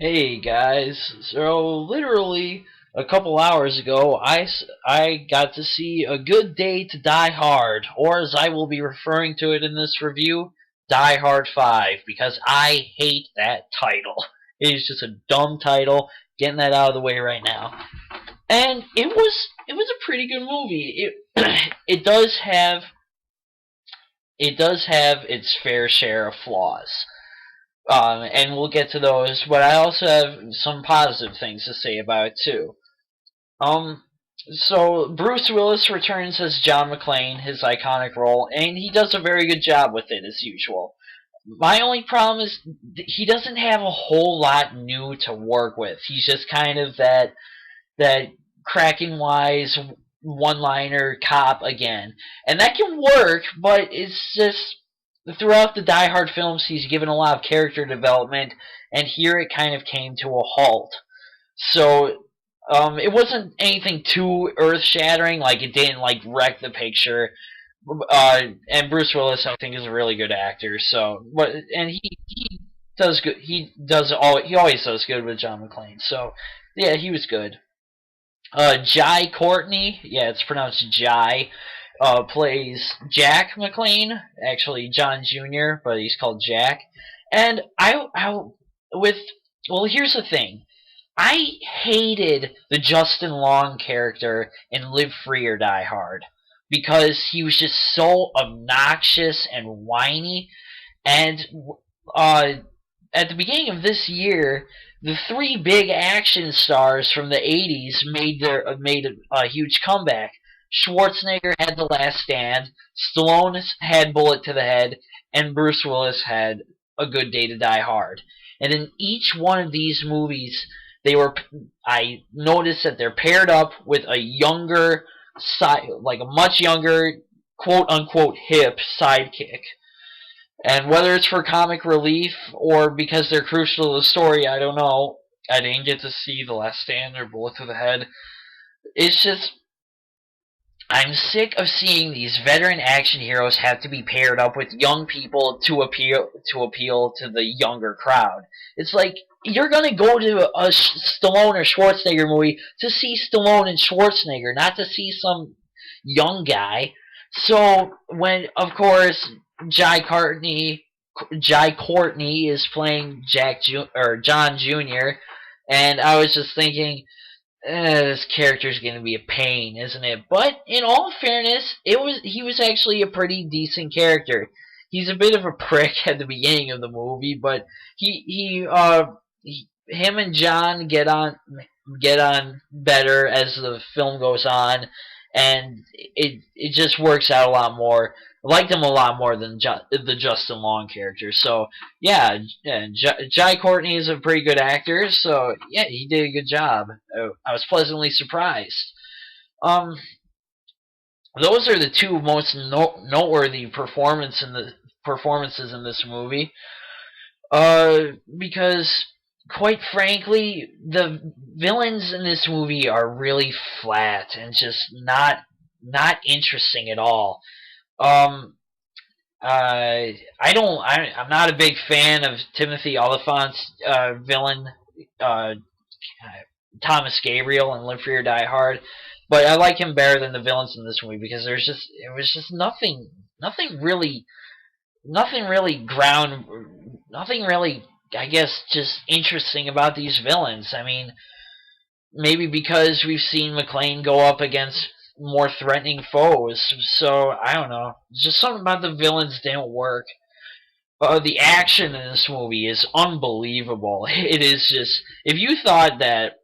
Hey guys, so literally a couple hours ago, I got to see A Good Day to Die Hard, or as I will be referring to it in this review, Die Hard 5, because I hate that title. It is just a dumb title, getting that out of the way right now. And it was a pretty good movie. It does have its fair share of flaws. And we'll get to those, but I also have some positive things to say about it too. Um, so Bruce Willis returns as John McClane, his iconic role, and he does a very good job with it as usual. My only problem is he doesn't have a whole lot new to work with. He's just kind of that cracking wise one-liner cop again, and that can work, but it's just throughout the Die Hard films he's given a lot of character development, and here it kind of came to a halt. So it wasn't anything too earth-shattering, like it didn't like wreck the picture. And Bruce Willis, I think, is a really good actor. So, and he does good. He always does good with John McClane. So, yeah, he was good. Jai Courtney, yeah, it's pronounced Jai, plays Jack McClane, actually John Jr., but he's called Jack. And with, well, here's the thing. I hated the Justin Long character in Live Free or Die Hard because he was just so obnoxious and whiny. And uh, at the beginning of this year, the three big action stars from the '80s made a huge comeback. Schwarzenegger had The Last Stand, Stallone had Bullet to the Head, and Bruce Willis had A Good Day to Die Hard. And in each one of these movies, they were I noticed that they're paired up with a younger like a much younger quote unquote hip sidekick. And whether it's for comic relief or because they're crucial to the story, I don't know. I didn't get to see The Last Stand or Bullet to the Head. It's just I'm sick of seeing these veteran action heroes have to be paired up with young people to appeal to the younger crowd. It's like you're gonna go to a Stallone or Schwarzenegger movie to see Stallone and Schwarzenegger, not to see some young guy. So when, of course, Jai Courtney, Jai Courtney is playing or John Jr., and I was just thinking, this character's gonna be a pain, isn't it? But in all fairness, he was actually a pretty decent character. He's a bit of a prick at the beginning of the movie, but him and John get on better as the film goes on, and it just works out a lot more. I liked him a lot more than the Justin Long character. So yeah, Jai Courtney is a pretty good actor. So yeah, he did a good job. I was pleasantly surprised. Um, those are the two most noteworthy performances in this movie. Because quite frankly, the villains in this movie are really flat and just not interesting at all. Um, I'm not a big fan of Timothy Oliphant's villain, uh, Thomas Gabriel in Live Free or Die Hard, but I like him better than the villains in this movie because it was just nothing really, nothing really ground, nothing really, I guess, just interesting about these villains. I mean, maybe because we've seen McClane go up against more threatening foes. So I don't know. Just something about the villains didn't work. The action in this movie is unbelievable. It is just if you thought that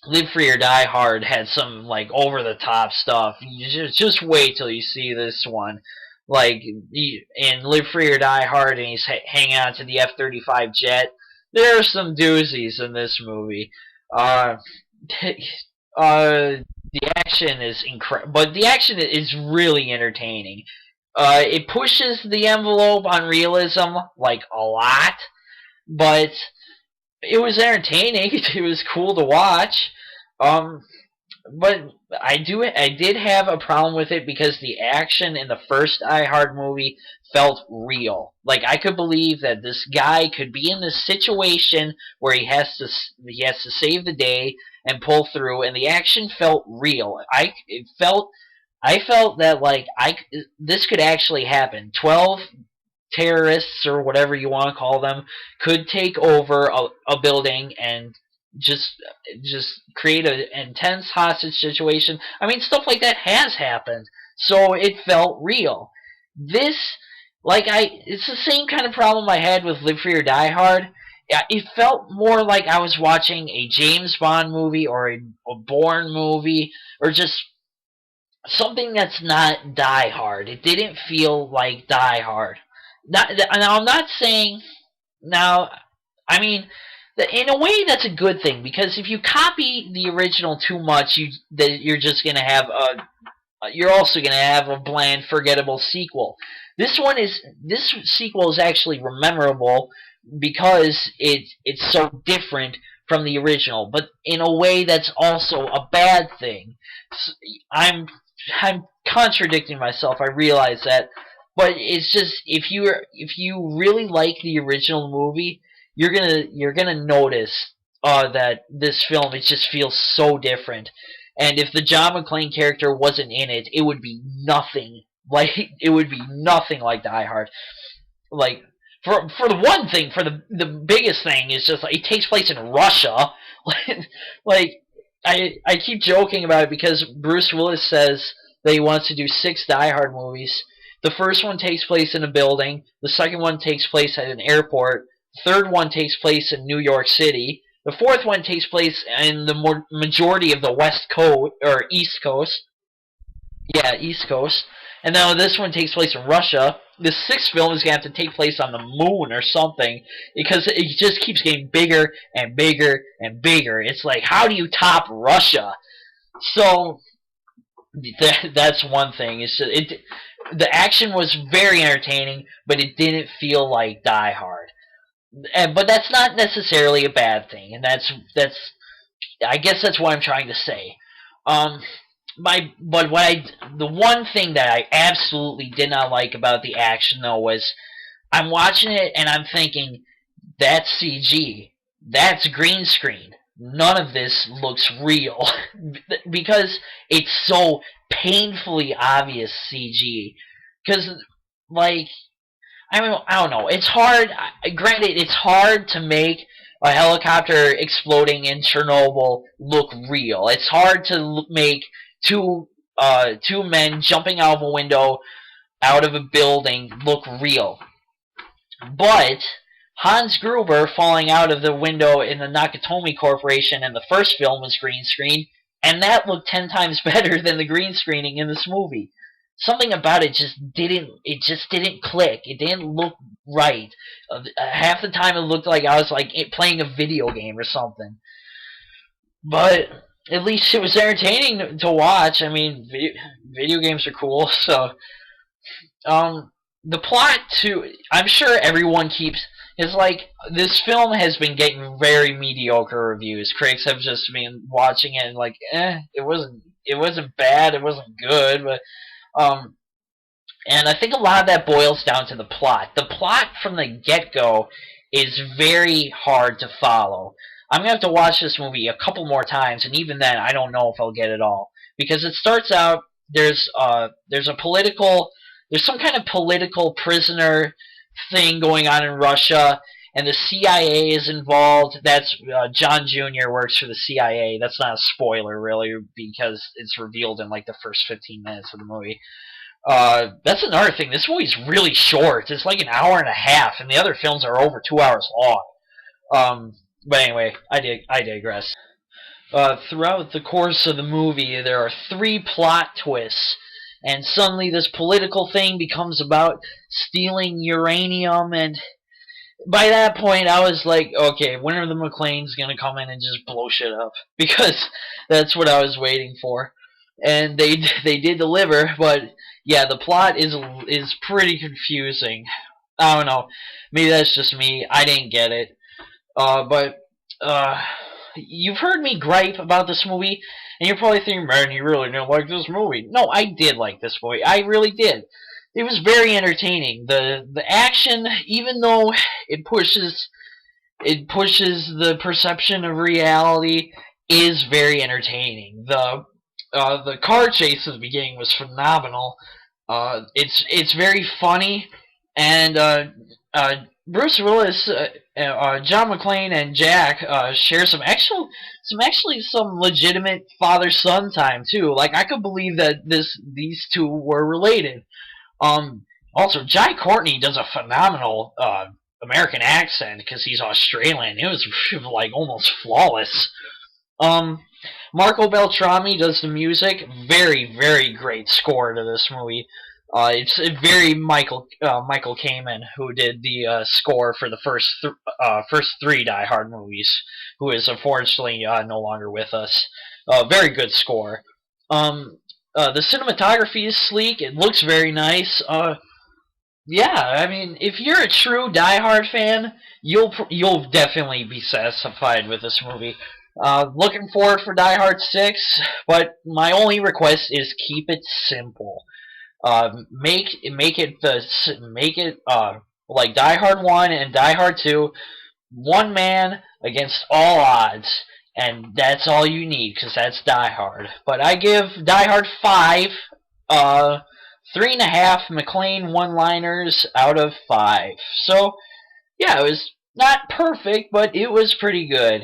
Live Free or Die Hard had some like over the top stuff, you just wait till you see this one. Like in Live Free or Die Hard, and he's hanging on to the F-35 jet. There are some doozies in this movie. Uh, the action is incredible, but the action is really entertaining. It pushes the envelope on realism like a lot, but it was entertaining. It was cool to watch. Um, but I did have a problem with it because the action in the first Die Hard movie felt real. Like I could believe that this guy could be in this situation where he has to save the day and pull through, and the action felt real. I felt that like this could actually happen. 12 terrorists or whatever you want to call them could take over a building and just create an intense hostage situation. I mean, stuff like that has happened, so it felt real. This, it's the same kind of problem I had with Live Free or Die Hard. It felt more like I was watching a James Bond movie or a Bourne movie or just something that's not Die Hard. It didn't feel like Die Hard. Now I'm not saying now. I mean, in a way, that's a good thing because if you copy the original too much, you're just gonna have you're also gonna have a bland, forgettable sequel. This sequel is actually memorable because it's so different from the original, but in a way that's also a bad thing. I'm contradicting myself. I realize that, but it's just if you really like the original movie, you're gonna notice that this film, it just feels so different. And if the John McClane character wasn't in it, it would be nothing like Die Hard. Like for the one thing, for the biggest thing is just like it takes place in Russia. Like I keep joking about it because Bruce Willis says that he wants to do 6 Die Hard movies. The first one takes place in a building. The second one takes place at an airport. The third one takes place in New York City. The fourth one takes place in the majority of the West Coast or East Coast. Yeah, East Coast. And now this one takes place in Russia. The 6th film is going to have to take place on the moon or something because it just keeps getting bigger and bigger and bigger. It's like, how do you top Russia? So that's one thing. The action was very entertaining, but it didn't feel like Die Hard. But that's not necessarily a bad thing, and that's I guess that's what I'm trying to say. The one thing that I absolutely did not like about the action though was I'm watching it and I'm thinking that's CG, that's green screen. None of this looks real because it's so painfully obvious CG. Because I don't know. It's hard. Granted, it's hard to make a helicopter exploding in Chernobyl look real. It's hard to make two men jumping out of a window out of a building look real. But Hans Gruber falling out of the window in the Nakatomi Corporation in the first film was green screen, and that looked 10 times better than the green screening in this movie. Something about it just didn't click. It didn't look right. Half the time it looked like I was playing a video game or something. But at least it was entertaining to watch. I mean, video games are cool. So, the plot too. I'm sure everyone keeps. It's like this film has been getting very mediocre reviews. Critics have just been watching it and it wasn't bad. It wasn't good, but. And I think a lot of that boils down to the plot. The plot from the get-go is very hard to follow. I'm going to have to watch this movie a couple more times, and even then, I don't know if I'll get it all. Because it starts out, there's some kind of political prisoner thing going on in Russia, and the CIA is involved. That's John Jr. works for the CIA. That's not a spoiler, really, because it's revealed in the first 15 minutes of the movie. That's another thing. This movie's really short. It's like an hour and a half, and the other films are over 2 hours long. But anyway, I digress. Throughout the course of the movie, there are 3 plot twists, and suddenly this political thing becomes about stealing uranium, and by that point, I was like, okay, when are the McClanes going to come in and just blow shit up? Because that's what I was waiting for. And they did deliver, but yeah, the plot is pretty confusing. I don't know. Maybe that's just me. I didn't get it. you've heard me gripe about this movie, and you're probably thinking, man, you really didn't like this movie. No, I did like this movie. I really did. It was very entertaining. The action, even though it pushes the perception of reality, is very entertaining. The car chase at the beginning was phenomenal. It's very funny, and Bruce Willis, John McClane, and Jack share some legitimate father-son time too. Like, I could believe that these two were related. Also, Jai Courtney does a phenomenal American accent because he's Australian. It was like almost flawless. Marco Beltrami does the music. Very, very great score to this movie. It's very Michael Kamen, who did the score for the first three Die Hard movies, who is unfortunately no longer with us. Very good score. The cinematography is sleek. It looks very nice. Yeah, I mean, if you're a true Die Hard fan, you'll definitely be satisfied with this movie. Looking forward for Die Hard 6, but my only request is keep it simple. Make it like Die Hard 1 and Die Hard 2, one man against all odds, and that's all you need, because that's Die Hard. But I give Die Hard 5 3.5 McClane one-liners out of 5. So, yeah, it was not perfect, but it was pretty good.